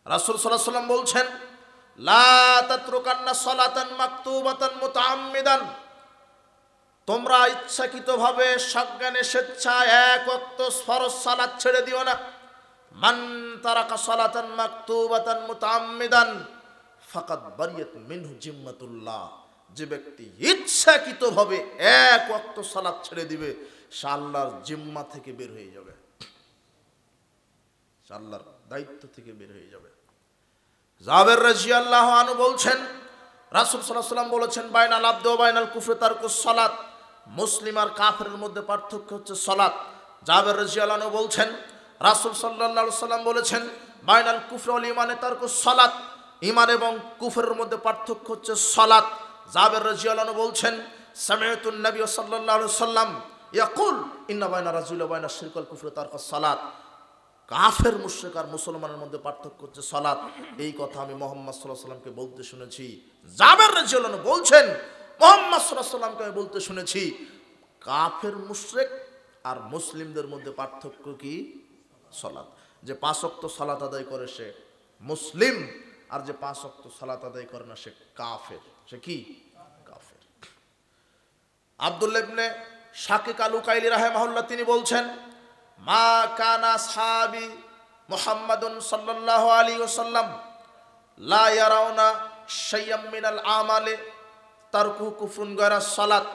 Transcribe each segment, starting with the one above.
রাসূল সাল্লাল্লাহু আলাইহি ওয়াসাল্লাম বলছেন, লা তাতরুকান্না সালাতান মাকতুবাতান মুতাআম্মিদান, তোমরা ইচ্ছাকৃতভাবে সজ্ঞানে স্বেচ্ছায় এক ওয়াক্ত ফরজ সালাত ছেড়ে দিও না। মান তারাকা সালাতান মাকতুবাতান মুতাআম্মিদান ফাকাদ বারিয়াত মিনহু জিম্মাতুল্লাহ, যে ব্যক্তি ইচ্ছাকৃতভাবে এক ওয়াক্ত সালাত ছেড়ে দিবে সে আল্লাহর জিম্মা থেকে বের হয়ে যাবে, সে আল্লাহর দায়িত্ব থেকে বের হয়ে যাবে। জাবের রাদিয়াল্লাহু আনহু বলছেন, রাসূল সাল্লাল্লাহু আলাইহি ওয়াসাল্লাম বলেছেন, বাইনাল আবদি ওয়া বাইনাল কুফরি তারকুস সালাত, মুসলিম আর কাফেরের মধ্যে পার্থক্য হচ্ছে সালাত। জাবের রাদিয়াল্লাহু আনহু বলছেন, রাসূল সাল্লাল্লাহু আলাইহি ওয়াসাল্লাম বলেছেন, বাইনাল কুফরি ওয়াল ঈমানি তারকুস সালাত, ঈমান এবং কুফরের মধ্যে পার্থক্য হচ্ছে সালাত। জাবের রাদিয়াল্লাহু আনহু বলছেন, সামি'তুন নবী সাল্লাল্লাহু আলাইহি ওয়াসাল্লাম ইয়াকুল ইন্না বাইনা রাজুলি ওয়া বাইনা শিরকি ওয়াল কুফরি তারকুস সালাত, কাফের মুশরিক আর মুসলমানের মধ্যে পার্থক্য হচ্ছে সালাত। এই কথা আমি মুহাম্মদ সাল্লাল্লাহু আলাইহি ওয়াসাল্লামকে বলতে শুনেছি। জাবের রাদিয়াল্লাহু আনহু বলছেন, মুহাম্মদ সাল্লাল্লাহু আলাইহি ওয়াসাল্লামকে আমি বলতে শুনেছি, কাফের মুশরিক আর মুসলিমদের মধ্যে পার্থক্য কি? সালাত। যে 5 ওয়াক্ত সালাত আদায় করে সে মুসলিম, আর যে 5 ওয়াক্ত সালাত আদায় করে না সে কাফের। সে কি? কাফের। আব্দুল্লাহ ইবনে শাকিক আল উকাইলি রাহিমাহুল্লাহ তিনি বলছেন, মা কানা সাহাবী মুহাম্মাদুন সাল্লাল্লাহু আলাইহি ওয়াসাল্লাম লা ইয়ারাউনা শাইয়্যাম মিনাল আমালি তারকু কুফরুন গায়রা সালাত,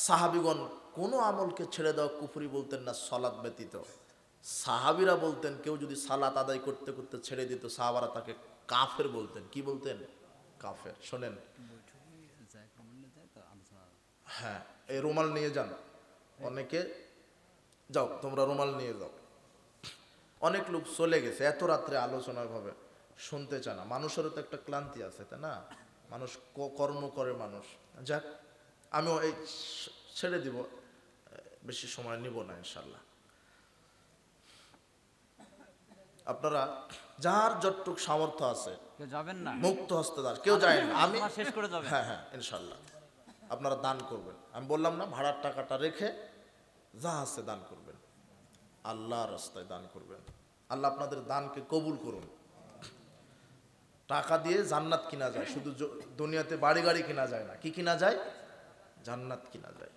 সাহাবীগণ কোন আমলকে ছেড়ে দাও কুফরি বলতেন না সালাত ব্যতীত। সাহাবীরা বলতেন কেউ যদি সালাত আদায় করতে করতে ছেড়ে দিত সাহাবারা তাকে কাফের বলতেন। কি বলতেন? কাফের। শোনেন, হ্যাঁ এই রুমাল নিয়ে যান, অনেকে যাও তোমরা রুমাল নিয়ে যাও। অনেক লোক চলে গেছে, এত রাত্রে আলোচনার ভাবে শুনতে চায় না। মানুষেরও তো একটা ক্লান্তি আছে, তাই না? মানুষ কর্ম করে মানুষ। যাক, আমিও এই ছেড়ে দিব, বেশি সময় নিব না ইনশাল্লাহ। আপনারা যার যতটুক সামর্থ্য আছে যাবেন না, মুক্ত হস্তে দান, কেউ যায় না, আমি শেষ করে যাবেন। হ্যাঁ হ্যাঁ ইনশাল্লাহ আপনারা দান করবেন। আমি বললাম না, ভাড়ার টাকাটা রেখে যা আছে দান করবেন, আল্লাহর রাস্তায় দান করবেন। আল্লাহ আপনাদের দানকে কবুল করুন। টাকা দিয়ে জান্নাত কিনা যায়, শুধু দুনিয়াতে বাড়ি গাড়ি কিনা যায় না। কি কিনা যায়? জান্নাত কিনা যায়।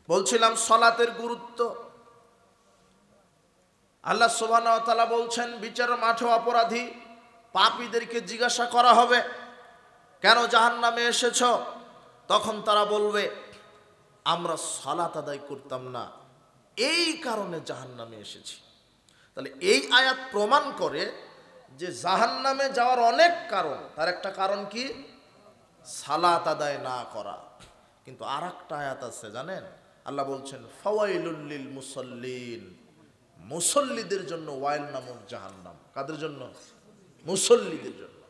বলছিলাম সালাতের গুরুত্ব। আল্লাহ সুবহানাহু ওয়া তাআলা বলছেন, বিচারের মাঠে অপরাধী পাপীদেরকে জিজ্ঞাসা করা হবে, কেন জাহান্নামে এসেছো? তখন তারা বলবে, আমরা সালাত আদায় করতাম না, এই কারণে জাহান্নামে এসেছি। তাহলে এই আয়াত প্রমাণ করে যে জাহান্নামে যাওয়ার অনেক কারণ, তার একটা কারণ কি? সালাত আদায় না করা। কিন্তু আর একটা আয়াত আছে জানেন, আল্লাহ বলছেন, ফাওয়াইলুল লিল মুসাল্লিন, মুসল্লিদের জন্য ওয়াইল নামক জাহান্নাম। কাদের জন্য? মুসল্লিদের জন্য।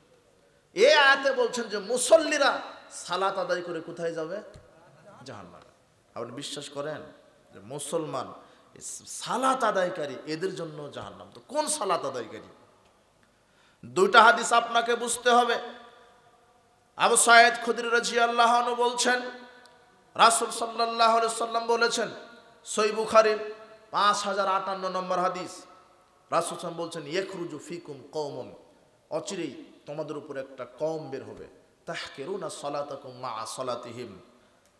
এই আয়াতে বলছেন যে মুসল্লিরা সালাত আদায় করে কোথায় যাবে? জাহান্নামে। আপনি বিশ্বাস করেন যে মুসলমান সালাত আদায়কারী, এদের জন্য জাহান্নাম? তো কোন সালাত আদায়কারী? দুইটা হাদিস আপনাকে বুঝতে হবে। আবু সাঈদ খুদরি রাদিয়াল্লাহু আনহু বলছেন, রাসূল সাল্লাল্লাহু আলাইহি ওয়াসাল্লাম বলেছেন, সহিহ বুখারীর 5058 নম্বর হাদিস, রাসূল সাল্লাল্লাহু বলছেন, ইয়াখরুজু ফিকুম কওমুন, অচিরেই তোমাদের উপর একটা কওম বের হবে, তাহকিরুনা সালাতাকুম মা সালাতিহিম,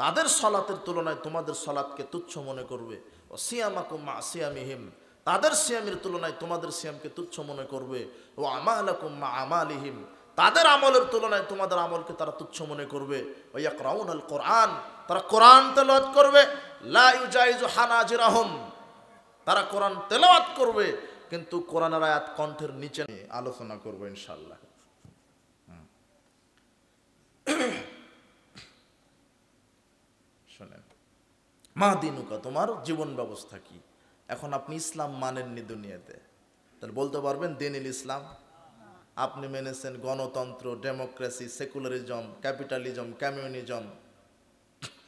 তাদের সালাতের তুলনায় তোমাদের সালাতকে তুচ্ছ মনে করবে, ও সিয়ামাকুম মা সিয়ামিহিম, তাদের সিয়ামের তুলনায় তোমাদের সিয়ামকে তুচ্ছ মনে করবে, ও আমালাকুম মা আমালিহিম, তাদের আমলের তুলনায় তোমাদের আমলকে তারা তুচ্ছ মনে করবে, ও ইয়াকরাউনাল কোরআন, তারা কোরআন তেলাওয়াত করবে, লা ইউজাইজু হানাজিরাহুম, তারা কোরআন তেলাওয়াত করবে কিন্তু কোরআনের আয়াত কণ্ঠের নিচে আলোচনা করব ইনশাআল্লাহ। শোনেন, মা দিনুকা, তোমার জীবন ব্যবস্থা কি? এখন আপনি ইসলাম মানেননি দুনিয়াতে, তাহলে বলতে পারবেন দিনুল ইসলাম? আপনি মেনেছেন গণতন্ত্র, ডেমোক্রেসি, সেকুলারিজম, ক্যাপিটালিজম, কমিউনিজম,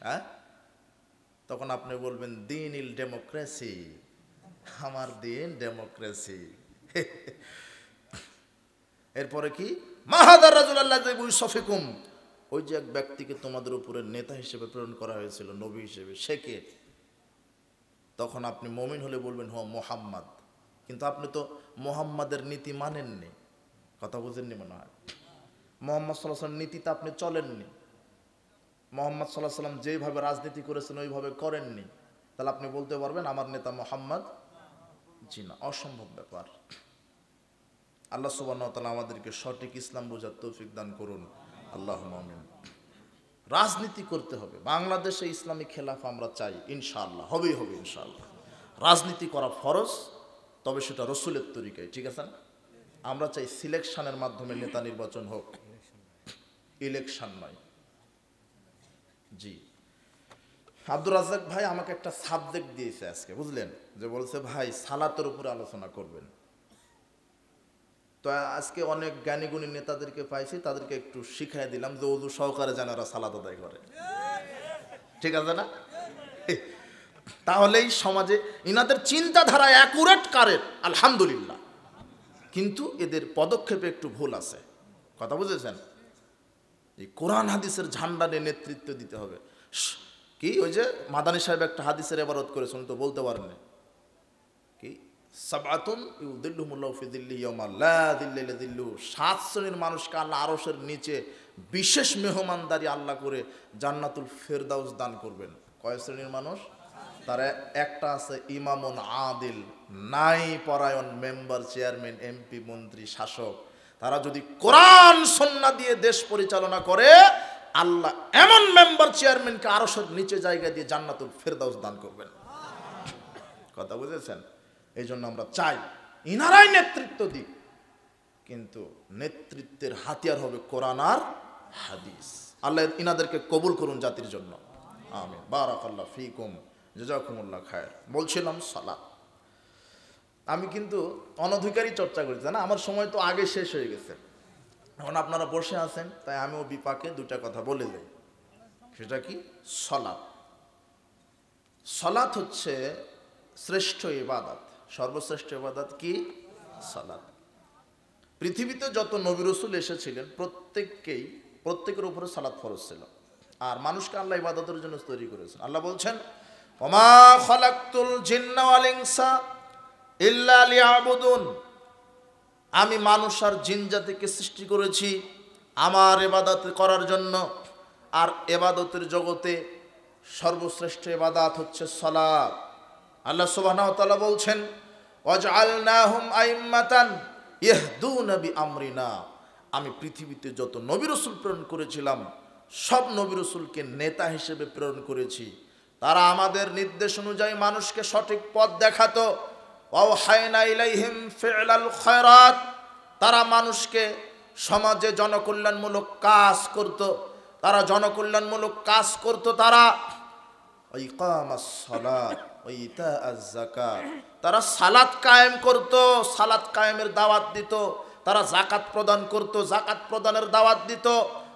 হ্যাঁ? তখন আপনি বলবেন দিনুল ডেমোক্রেসি, আমার দিন ডেমোক্রেসি। এরপরে কি? মাহাদার রাজুলাল্লাহ সফিকুম, ওই যে এক ব্যক্তিকে তোমাদের উপরে নেতা হিসেবে প্রেরণ করা হয়েছিল, নবী হিসেবে, সে কে? তখন আপনি মুমিন হলে বলবেন হ মোহাম্মদ, কিন্তু আপনি তো মোহাম্মদের নীতি মানেননি। কথা বুঝেননি মনে হয়। মোহাম্মদ সাল্লাল্লাহু আলাইহি ওয়াসাল্লাম নীতিতে আপনি চলেননি। মোহাম্মদ সাল্লাল্লাহু আলাইহি ওয়াসাল্লাম যেভাবে রাজনীতি করেছেন ওইভাবে করেননি। তাহলে আপনি বলতে পারবেন আমার নেতা মোহাম্মদ? জি না, অসম্ভব ব্যাপার। আল্লাহ সুবহানাহু ওয়া তাআলা আমাদেরকে সঠিক ইসলাম বোঝার তৌফিক দান করুন, আল্লাহুম্মা আমিন। রাজনীতি করতে হবে, বাংলাদেশে ইসলামী খেলাফা আমরা চাই, ইনশাআল্লাহ হবেই হবে ইনশাআল্লাহ। রাজনীতি করা ফরজ, তবে সেটা রসুলের তরিকায়, ঠিক আছে না? আমরা চাই সিলেকশনের মাধ্যমে নেতা নির্বাচন হোক, ইলেকশন নয়। জি, আব্দুর রাজ্জাক ভাই আমাকে একটা সাবজেক্ট দিয়েছে আজকে, বুঝলেন, যে বলছে ভাই সালাতের উপরে আলোচনা করবেন। তো আজকে অনেক জ্ঞানীগুণী নেতাদেরকে পাইছি, তাদেরকে একটু শিখাই দিলাম যে ওযু সহকারে যেন ওরা সালাত আদায় করে, ঠিক আছে না? তাহলেই সমাজে ইনাদের চিন্তাধারা অ্যাকুরেট কারেক্ট, আলহামদুলিল্লাহ, কিন্তু এদের পদক্ষেপে একটু ভুল আছে। কথা বুঝেছেন? এই কোরআন হাদিসের ঝান্ডা নিয়ে নেতৃত্ব দিতে হবে। কি ওই যে মাদানী সাহেব একটা হাদিসের ইবারত করেছেন, তো বলতে পারেন কি সাবআতুন ইউযিল্লুহুমুল্লাহু ফি যিল্লিহি ইয়াওমা লা যিল্লা ইল্লা যিল্লুহু, 7 শ্রেণীর মানুষকে আল্লাহ আরশের নিচে বিশেষ মেহমানদারি আল্লাহ করে জান্নাতুল ফেরদাউস দান করবেন। কয় শ্রেণীর মানুষ? তার একটা আছে ইমামুন আদিল, নাই পরায়ণ মেম্বার, চেয়ারম্যান, এমপি, মন্ত্রী, শাসক। তারা যদি কোরআন সুন্নাহ দিয়ে দেশ পরিচালনা করে, আল্লাহ এমন মেম্বার চেয়ারম্যানকে আরশের নিচে জায়গা দিয়ে জান্নাতুল ফেরদাউস দান করবেন। কথা বুঝেছেন? এই জন্য আমরা চাই ইনারাই নেতৃত্ব দিক, কিন্তু নেতৃত্বের হাতিয়ার হবে কোরআন আর হাদিস। আল্লাহ ইনাদেরকে কবুল করুন জাতির জন্য, আমিন। বারাকাল্লাহু ফিকুম, জাযাকুমুল্লাহ খায়র। বলছিলাম সালাত, আমি কিন্তু অনধিকারই চর্চা করছি না, আমার সময় তো আগে শেষ হয়ে গেছে। এখন আপনারা বসে আছেন, তাই আমিও বিপাকে দুটা কথা বলে যাই। সেটা কি? সালাত। সালাত হচ্ছে শ্রেষ্ঠ ইবাদত, সর্বশ্রেষ্ঠ ইবাদত কি? সালাত। পৃথিবীতে যত নবী রাসূল এসেছিলেন প্রত্যেকের উপরে সালাত ফরজ ছিল। আর মানুষকে আল্লাহ ইবাদতের জন্য তৈরি করেছেন। আল্লাহ বলছেন ওমা খালাকতুল জিন্না ওয়াল ইনসা ইল্লা লিয়াবুদুন, আমি মানুষ আর জিন জাতিকে সৃষ্টি করেছি আমার ইবাদত করার জন্য। আর ইবাদতের জগতে সর্বশ্রেষ্ঠ ইবাদত হচ্ছে সালাত। আল্লাহ সুবহানাহু ওয়া তাআলা বলছেন ওয়াজআলনাহুম আইম্মাতান ইয়াহদুনা বিআমরিনা, আমি পৃথিবীতে যত নবী রাসূল প্রেরণ করেছিলাম সব নবী রাসূলকে নেতা হিসেবে প্রেরণ করেছি। তারা আমাদের নির্দেশ অনুযায়ী মানুষকে সঠিক পথ দেখাতো। ওয়াহায়না ইলাইহিম ফি'লাল খায়রাত, তারা মানুষকে সমাজে জনকল্যাণমূলক কাজ করত, তারা জনকল্যাণমূলক কাজ করত। তারা ইকামাস সালাত ওয়া ইতাআজ যাকাত, তারা সালাত কায়েম করত, সালাত কায়েমের দাওয়াত দিত। তারা যাকাত প্রদান করত, যাকাত প্রদানের দাওয়াত দিত।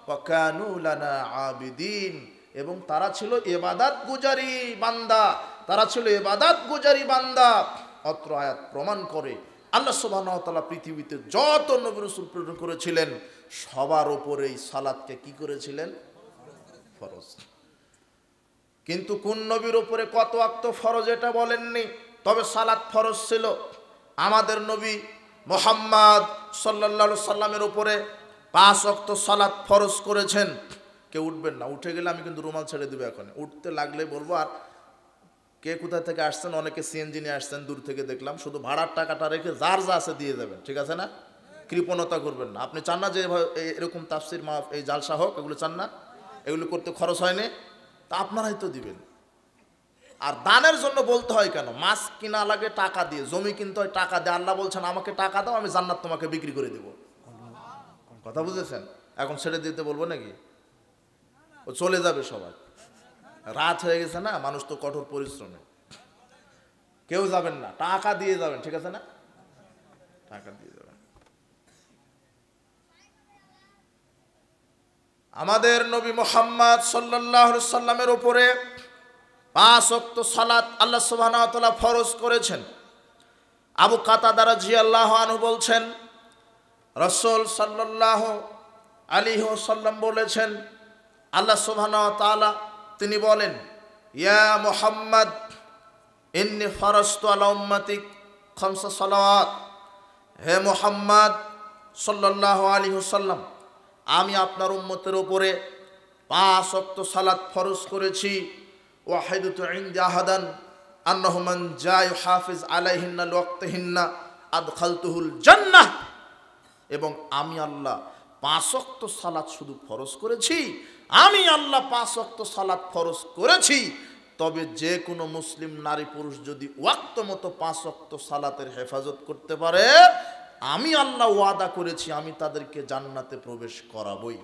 ওয়া কানু লানা আবিদিন, এবং তারা ছিল ইবাদত গুজারি বান্দা, তারা ছিল ইবাদত গুজারি বান্দা। অত্র আয়াত প্রমাণ করে আল্লাহ সুবহানাহু ওয়া তাআলা পৃথিবীতে যত নবী রাসূল প্রেরণ করেছিলেন সবার উপরেই সালাতকে কি করেছিলেন? ফরজ। কিন্তু কোন নবীর উপরে কত ওয়াক্ত ফরজ এটা বলেননি, তবে সালাত ফরজ ছিল। আমাদের নবী মুহাম্মদ সাল্লাল্লাহু আলাইহি সাল্লামের উপরে 5 ওয়াক্ত সালাত ফরজ করেছেন। কেউ উঠবেন না, উঠে গেলে আমি কিন্তু রুমাল ছেড়ে দেবো। এখন উঠতে লাগলে বলবো। আর কে কোথা থেকে আসছেন, অনেকে সিএনজি নিয়ে আসছেন দূর থেকে দেখলাম, শুধু ভাড়ার টাকাটা রেখে যার যা আছে দিয়ে যাবেন, ঠিক আছে না? কৃপণতা করবেন না। আপনি চান না যে এরকম তাফসির মাহফিল, এই জালসা হোক, এগুলো চান না? এগুলো করতে খরচ হয়নি, তা আপনারাই তো দিবেন। আর দানের জন্য বলতে হয় কেন? মাছ কিনা লাগে টাকা দিয়ে, জমি কিনতে হয় টাকা দিয়ে। আল্লাহ বলছেন আমাকে টাকা দাও, আমি জান্নাত তোমাকে বিক্রি করে দেব। কথা বুঝেছেন? এখন ছেড়ে দিতে বলবো নাকি? ও চলে যাবে সবাই, রাত হয়ে গেছে না, মানুষ তো কঠোর পরিশ্রমে। কেউ যাবেন না, টাকা দিয়ে যাবেন, ঠিক আছে না? টাকা দিয়ে যাবেন। আমাদের নবী মুহাম্মদ সাল্লাল্লাহু আলাইহি সাল্লামের উপরে 5 ওয়াক্ত সালাত আল্লাহ সুবহানাহু ওয়া তাআলা ফরজ করেছেন। আবু কাতাদা রাদিয়াল্লাহু আনহু বলছেন রাসূল সাল্লাল্লাহু আলাইহি ওয়াসাল্লাম বলেছেন, আল্লাহ সুবহানাহু ওয়া তাআলা তিনি বলেন ইয়া মুহাম্মদ ইন্নী ফারাজতু আলা উম্মতিক খামসা সালাওয়াত, হে মুহাম্মদ সাল্লাল্লাহু আলাইহি ওয়াসাল্লাম, আমি আপনার উম্মতের উপরে 5 ওয়াক্ত সালাত ফরজ করেছি। ওয়াহিদতু ইনদি আহাদান আন্নাহু মান জা ইউহাফিজ আলাইহিন্না লিওয়াক্তিহিন্না আদখালতুহুল জান্নাহ, এবং আমি আল্লাহ 5 ওয়াক্ত সালাত শুধু ফরজ করেছি, আমি আল্লাহ 5 ওয়াক্ত সালাত ফরজ করেছি, তবে যে কোনো মুসলিম নারী পুরুষ যদি ওয়াক্ত মতো 5 ওয়াক্ত সালাতের হেফাজত করতে পারে, আমি আল্লাহ ওয়াদা করেছি আমি তাদেরকে জান্নাতে প্রবেশ করাবই।